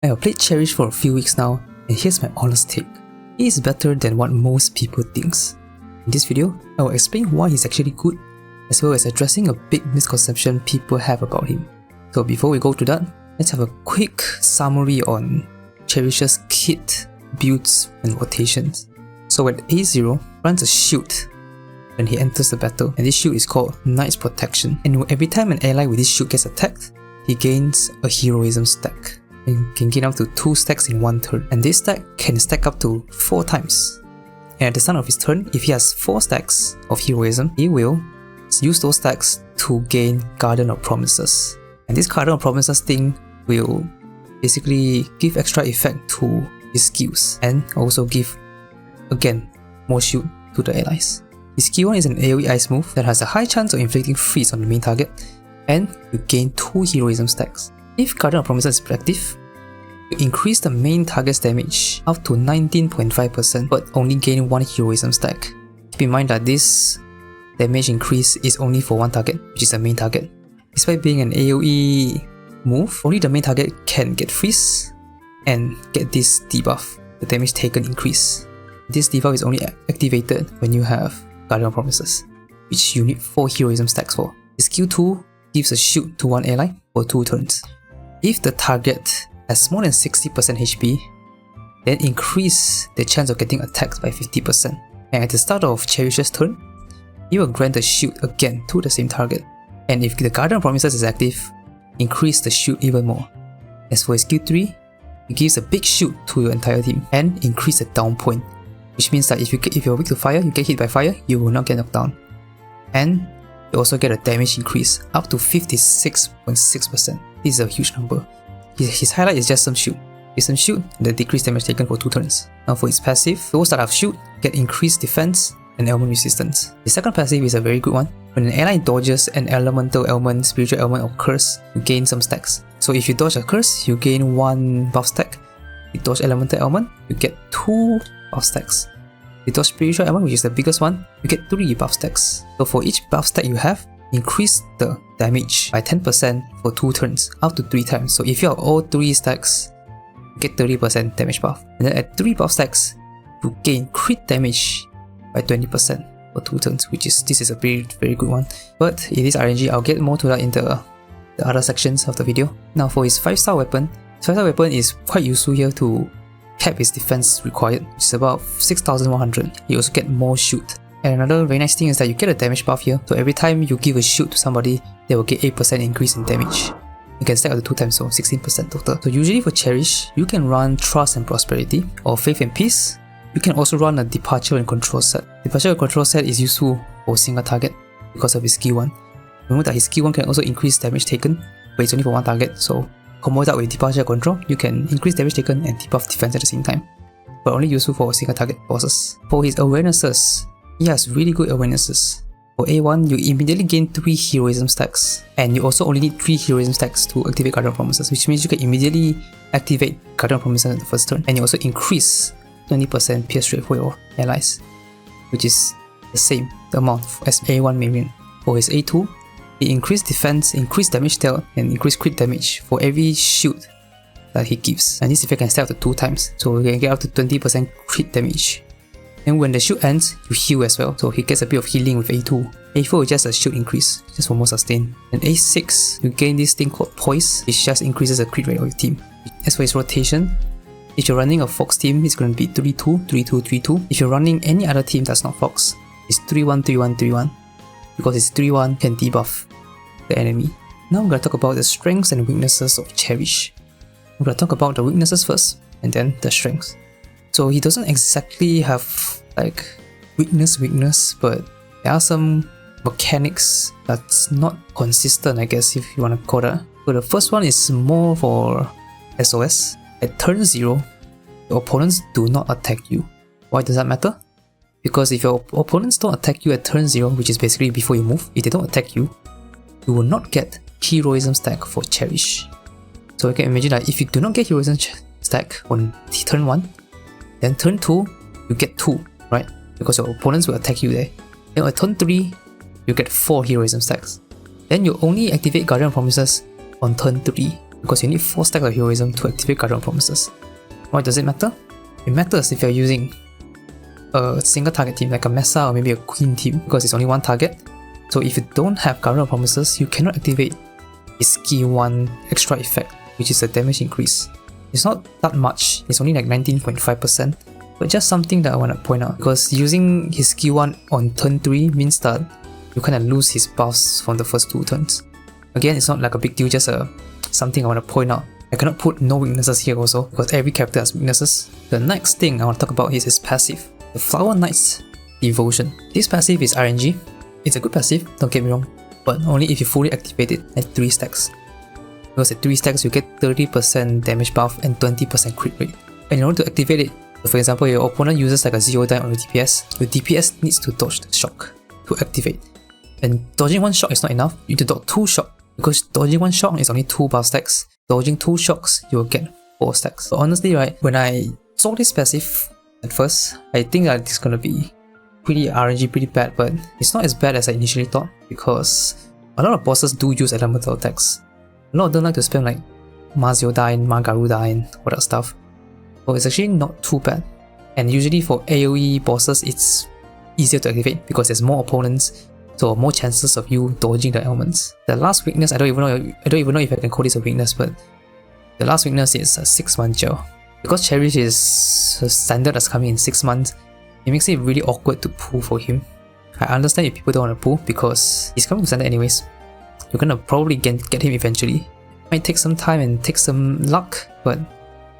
I have played Cherish for a few weeks now, and here's my honest take. He is better than what most people thinks. In this video, I will explain why he's actually good, as well as addressing a big misconception people have about him. So before we go to that, let's have a quick summary on Cherish's kit, builds, and rotations. So at A0, runs a shield when he enters the battle, and this shield is called Knight's Protection. And every time an ally with this shield gets attacked, he gains a heroism stack. And can gain up to 2 stacks in 1 turn, and this stack can stack up to 4 times. And at the start of his turn, if he has 4 stacks of heroism, he will use those stacks to gain Guardian of Promises. And this Guardian of Promises thing will basically give extra effect to his skills, and also give, again, more shield to the allies. His skill 1 is an AoE ice move that has a high chance of inflicting freeze on the main target, and you gain 2 heroism stacks. If Guardian of Promises is active, you increase the main target's damage up to 19.5%, but only gain 1 heroism stack. Keep in mind that this damage increase is only for 1 target, which is the main target. Despite being an AoE move, only the main target can get freeze and get this debuff, the damage taken increase. This debuff is only activated when you have Guardian of Promises, which you need 4 heroism stacks for. His skill 2 gives a shield to 1 ally for 2 turns. If the target has more than 60% HP, then increase the chance of getting attacked by 50%. And at the start of Cherish's turn, you will grant a shield again to the same target. And if the Guardian of Promises is active, increase the shield even more. As for his skill 3, it gives a big shield to your entire team and increase the down point, which means that if you're weak to fire, you get hit by fire, you will not get knocked down. And you also get a damage increase up to 56.6%. This is a huge number. His highlight is just some shield. With some shield, the decreased damage taken for 2 turns. Now for his passive, those that have shield get increased defense and element resistance. The second passive is a very good one. When an ally dodges an elemental element, spiritual element, or curse, you gain some stacks. So if you dodge a curse, you gain 1 buff stack. If you dodge elemental element, you get 2 buff stacks. If you dodge spiritual element, which is the biggest one, you get 3 buff stacks. So for each buff stack you have, increase the damage by 10% for 2 turns, up to 3 times. So if you have all 3 stacks, you get 30% damage buff. And then at 3 buff stacks, you gain crit damage by 20% for 2 turns, this is a very good one. But it is RNG, I'll get more to that in the other sections of the video. Now for his 5-star weapon, his 5-star weapon is quite useful here to cap his defense required, which is about 6100. You also get more shield. And another very nice thing is that you get a damage buff here, so every time you give a shield to somebody, they will get 8% increase in damage. You can stack up to 2 times, so 16% total. So usually for Cherish, you can run Trust and Prosperity, or Faith and Peace. You can also run a Departure and Control set. Departure and Control set is useful for single target because of his skill 1. Remember that his skill 1 can also increase damage taken, but it's only for 1 target, so combo that with Departure and Control, you can increase damage taken and debuff defense at the same time, but only useful for single target bosses. For his awarenesses, he has really good awarenesses. For A1, you immediately gain 3 heroism stacks, and you also only need 3 heroism stacks to activate Guardian of Promises, which means you can immediately activate Guardian of Promises in the first turn, and you also increase 20% pierce rate for your allies, which is the same amount as A1 Marian. For his A2, he increased defense, increased damage dealt, and increased crit damage for every shield that he gives, and this effect can stack up to 2 times, so you can get up to 20% crit damage. And when the shield ends, you heal as well, so he gets a bit of healing with A2. A4 is just a shield increase, just for more sustain. And A6, you gain this thing called Poise, which just increases the crit rate of your team. As for his rotation, if you're running a Fox team, it's going to be 3-2, 3-2, 3-2. If you're running any other team that's not Fox, it's 3-1, 3-1, 3-1, because it's 3-1 can debuff the enemy. Now we're going to talk about the strengths and weaknesses of Cherish. We're going to talk about the weaknesses first, and then the strengths. So he doesn't exactly have like weakness, but there are some mechanics that's not consistent, I guess, if you want to call that. So the first one is more for SOS. At turn 0, your opponents do not attack you. Why does that matter? Because if your opponents don't attack you at turn 0, which is basically before you move, if they don't attack you, you will not get heroism stack for Cherish. So you can imagine that if you do not get heroism stack on turn 1, then turn 2, you get 2, right? Because your opponents will attack you there. Then at turn 3, you get 4 heroism stacks. Then you only activate Guardian of Promises on turn 3. because you need 4 stacks of heroism to activate Guardian Promises. Why does it matter? It matters if you're using a single target team like a Mesa or maybe a Queen team, because it's only one target. So if you don't have Guardian Promises, you cannot activate his key 1 extra effect, which is a damage increase. It's not that much, it's only like 19.5%, but just something that I want to point out, because using his key 1 on turn 3 means that you kind of lose his buffs from the first 2 turns. Again, it's not like a big deal, just something I want to point out. I cannot put no weaknesses here also, because every character has weaknesses. The next thing I want to talk about is his passive, the Flower Knight's Devotion. This passive is RNG. It's a good passive, don't get me wrong, but only if you fully activate it at 3 stacks. Because at 3 stacks you get 30% damage buff and 20% crit rate. And in order to activate it, for example, your opponent uses like a 0 die on your DPS needs to dodge the shock to activate. And dodging 1 shock is not enough, you need to dodge 2 shock, because dodging 1 shock is only 2 buff stacks. Dodging 2 shocks, you will get 4 stacks. But honestly, right, when I saw this passive at first, I think that it's gonna be pretty RNG, pretty bad, but it's not as bad as I initially thought, because a lot of bosses do use elemental attacks. A lot of them like to spam like Maziodyne, Magarudyne, all that stuff. So it's actually not too bad. And usually for AoE bosses, it's easier to activate because there's more opponents, so more chances of you dodging the elements. The last weakness, I don't even know if I can call this a weakness, but the last weakness is a 6-month gel. Because Cherish is standard as coming in 6 months, it makes it really awkward to pull for him. I understand if people don't want to pull because he's coming to standard anyways. You're gonna probably get him eventually. Might take some time and take some luck, but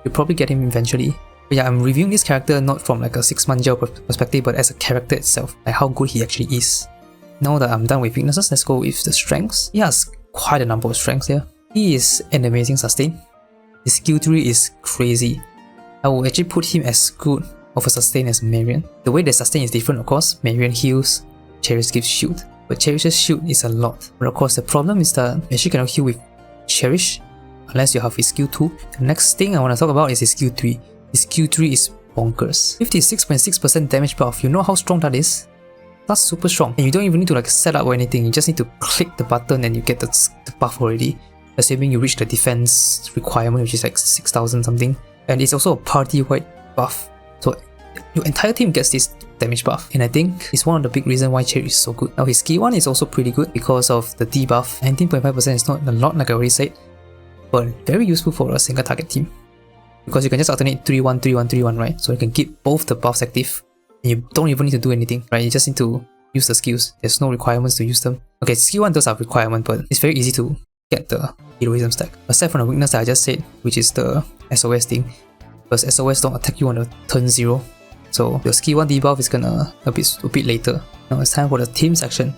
you'll probably get him eventually. But yeah, I'm reviewing this character not from like a 6-month gel perspective, but as a character itself, like how good he actually is. Now that I'm done with weaknesses, let's go with the strengths. He has quite a number of strengths here. He is an amazing sustain. His skill tree is crazy. I will actually put him as good of a sustain as Marian. The way they sustain is different, of course. Marian heals, Cherish gives shield. But Cherish's shield is a lot. But of course, the problem is that you actually cannot heal with Cherish unless you have his skill 2. The next thing I want to talk about is his skill 3. His skill 3 is bonkers. 56.6% damage buff. You know how strong that is? That's super strong. And you don't even need to like set up or anything. You just need to click the button and you get the buff already. Assuming you reach the defense requirement, which is like 6,000 something. And it's also a party-wide buff. So your entire team gets this damage buff. And I think it's one of the big reasons why Cherish is so good. Now his skill 1 is also pretty good because of the debuff. 19.5% is not a lot like I already said, but very useful for a single target team. Because you can just alternate 3-1, 3-1, 3-1, right? So you can keep both the buffs active. And you don't even need to do anything, right? You just need to use the skills. There's no requirements to use them. Okay, skill 1 does have requirement, but it's very easy to get the heroism stack. Aside from the weakness that I just said, which is the SOS thing. Because SOS don't attack you on the turn 0. So your skill 1 debuff is gonna a bit later. Now it's time for the team section.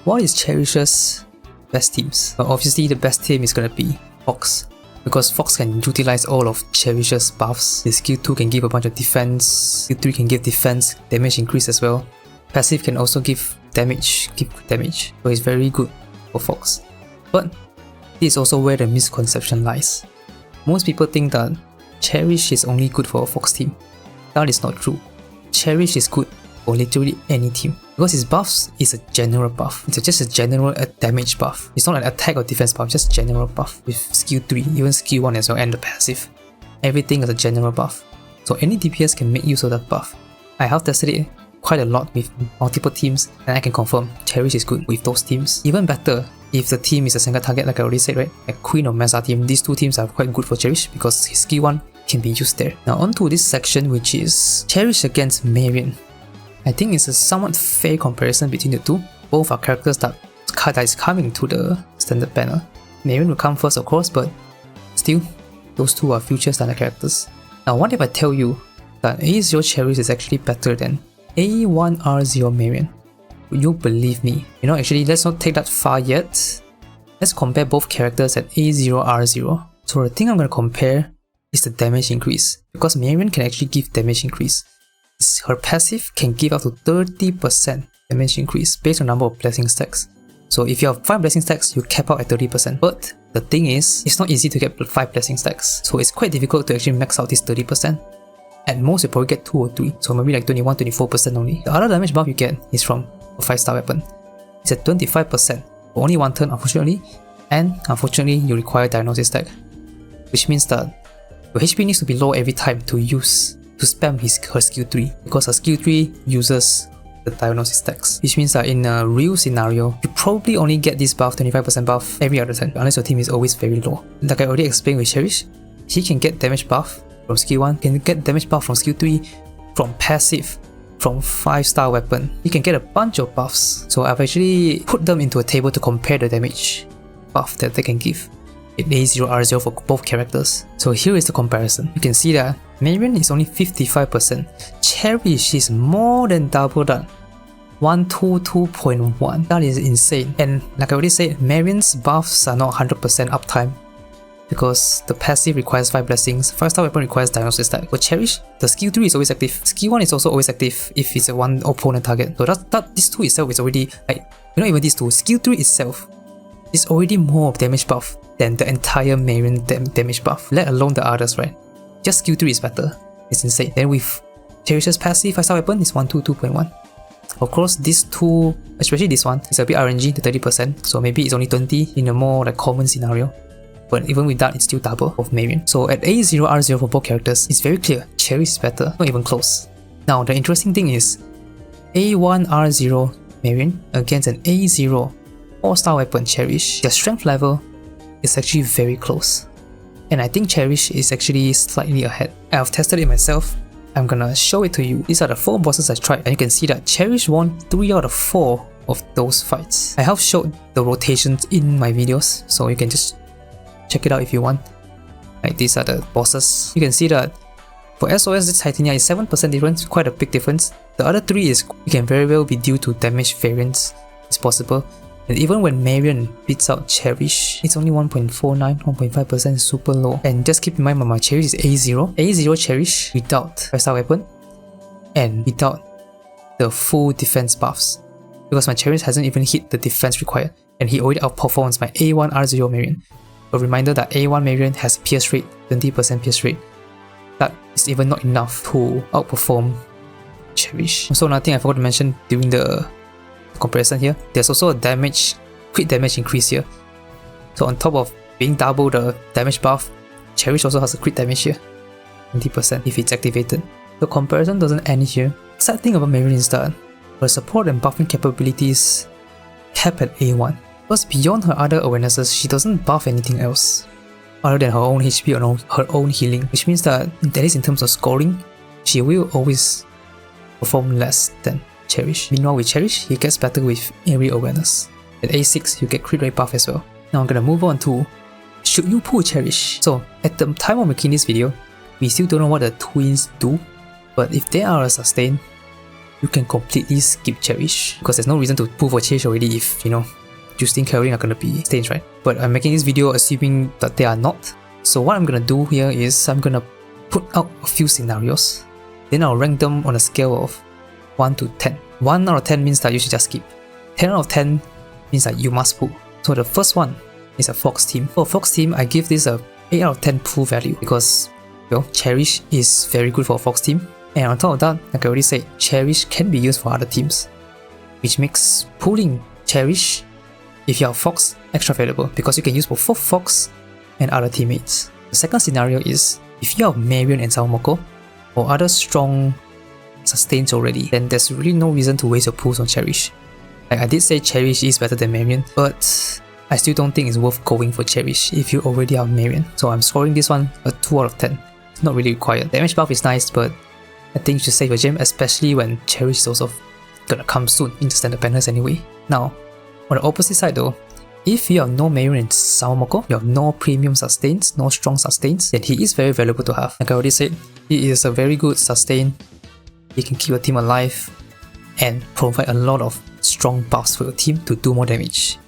What is Cherish's best teams? Well, obviously the best team is gonna be Fox. Because Fox can utilize all of Cherish's buffs. His skill 2 can give a bunch of defense, skill 3 can give defense, damage increase as well. Passive can also give damage, so it's very good for Fox. But this is also where the misconception lies. Most people think that Cherish is only good for a Fox team. That is not true. Cherish is good for literally any team. Because his buffs is a general buff. It's just a general damage buff. It's not an attack or defense buff, just general buff. With skill 3, even skill 1 as well, and the passive. Everything is a general buff. So any DPS can make use of that buff. I have tested it quite a lot with multiple teams, and I can confirm Cherish is good with those teams. Even better if the team is a single target, like I already said, right? Like Queen or Mesa team, these 2 teams are quite good for Cherish because his skill 1 can be used there. Now on to this section, which is Cherish against Marian. I think it's a somewhat fair comparison between the two. Both are characters that is coming to the standard banner. Marian will come first of course, but still, those 2 are future standard characters. Now what if I tell you that A0 Cherish is actually better than A1R0 Marian? Will you believe me? You know, actually let's not take that far yet. Let's compare both characters at A0R0. So the thing I'm going to compare is the damage increase. Because Marian can actually give damage increase. Her passive can give up to 30% damage increase based on number of blessing stacks. So if you have 5 blessing stacks, you cap out at 30%. But the thing is, it's not easy to get 5 blessing stacks. So it's quite difficult to actually max out this 30%. At most, you probably get 2 or 3. So maybe like 21-24% only. The other damage buff you get is from a 5-star weapon. It's at 25% for only 1 turn, unfortunately. And unfortunately, you require diagnosis stack. which means that your HP needs to be low every time to spam her skill 3, because her skill 3 uses the diagnosis stacks, which means that in a real scenario, you probably only get this buff, 25% buff, every other turn, unless your team is always very low. Like I already explained with Cherish, he can get damage buff from skill 1, can get damage buff from skill 3, from passive, from 5-star weapon. He can get a bunch of buffs. So I've actually put them into a table to compare the damage buff that they can give in A0, R0 for both characters. So here is the comparison. You can see that Marian is only 55%. Cherish is more than double that. 122.1. That is insane. And like I already said, Marian's buffs are not 100% uptime, because the passive requires 5 blessings, 5-star weapon requires diagnosis stack. For Cherish, the skill 3 is always active, skill 1 is also always active if it's a one opponent target. So this 2 itself is already, like, not even this 2, skill 3 itself is already more damage buff than the entire Marian damage buff, let alone the others, right? Just skill 3 is better. It's insane. Then with Cherish's passive 5-star weapon is 122.1. Of course, these two, especially this one, is a bit RNG to 30%, so maybe it's only 20 in a more like common scenario. But even with that, it's still double of Marian. So at A0, R0 for both characters, it's very clear, Cherish is better, not even close. Now, the interesting thing is, A1, R0 Marian against an A0 4-star weapon Cherish, their strength level is actually very close. And I think Cherish is actually slightly ahead. I've tested it myself. I'm gonna show it to you. These are the 4 bosses I tried, and you can see that Cherish won 3 out of 4 of those fights. I have showed the rotations in my videos, so you can just check it out if you want. Like, these are the bosses. You can see that for SOS, this Titania is 7% difference, quite a big difference. The other 3 is, it can very well be due to damage variance. It's possible. And even when Marian beats out Cherish, it's only 1.49, 1.5%, super low. And just keep in mind, my Cherish is A0. A0 Cherish without 5-star weapon and without the full defense buffs, because my Cherish hasn't even hit the defense required, and he already outperforms my A1 R0 Marian. A reminder that A1 Marian has pierce rate, 20% pierce rate. That is even not enough to outperform Cherish. Also, another thing I forgot to mention during the comparison here, there's also a crit damage increase here. So on top of being double the damage buff, Cherish also has a crit damage here, 20% if it's activated. The comparison doesn't end here. The sad thing about Marian is that her support and buffing capabilities cap at A1. Because beyond her other awarenesses, she doesn't buff anything else other than her own HP or her own healing, which means that at least in terms of scoring, she will always perform less than Cherish. Meanwhile with Cherish, he gets better with area awareness. At A6, you get crit rate buff as well. Now I'm gonna move on to, should you pull Cherish? So at the time of making this video, we still don't know what the twins do, but if they are a sustain, you can completely skip Cherish, because there's no reason to pull for Cherish already if, you know, Justine, Caroline are gonna be stains, right? But I'm making this video assuming that they are not. So what I'm gonna do here is I'm gonna put out a few scenarios, then I'll rank them on a scale of 1 to 10. 1 out of 10 means that you should just skip. 10 out of 10 means that you must pull. So the first one is a Fox team. For a Fox team, I give this a 8 out of 10 pull value, because, you know, Cherish is very good for a Fox team. And on top of that, like I already said, Cherish can be used for other teams, which makes pulling Cherish, if you are Fox, extra valuable, because you can use both Fox and other teammates. The second scenario is, if you are Marian and Sawamoko, or other strong sustains already, then there's really no reason to waste your pulls on Cherish. Like I did say Cherish is better than Marian, but I still don't think it's worth going for Cherish if you already are Marian. So I'm scoring this one a 2 out of 10. It's not really required. Damage buff is nice, but I think you should save your gem, especially when Cherish is also gonna come soon into standard banners anyway. Now, on the opposite side though, if you have no Marian and Sawamoko, you have no premium sustains, no strong sustains, then he is very valuable to have. Like I already said, he is a very good sustain. He can keep your team alive and provide a lot of strong buffs for your team to do more damage.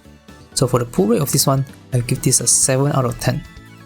So for the pull rate of this one, I'll give this a 7 out of 10.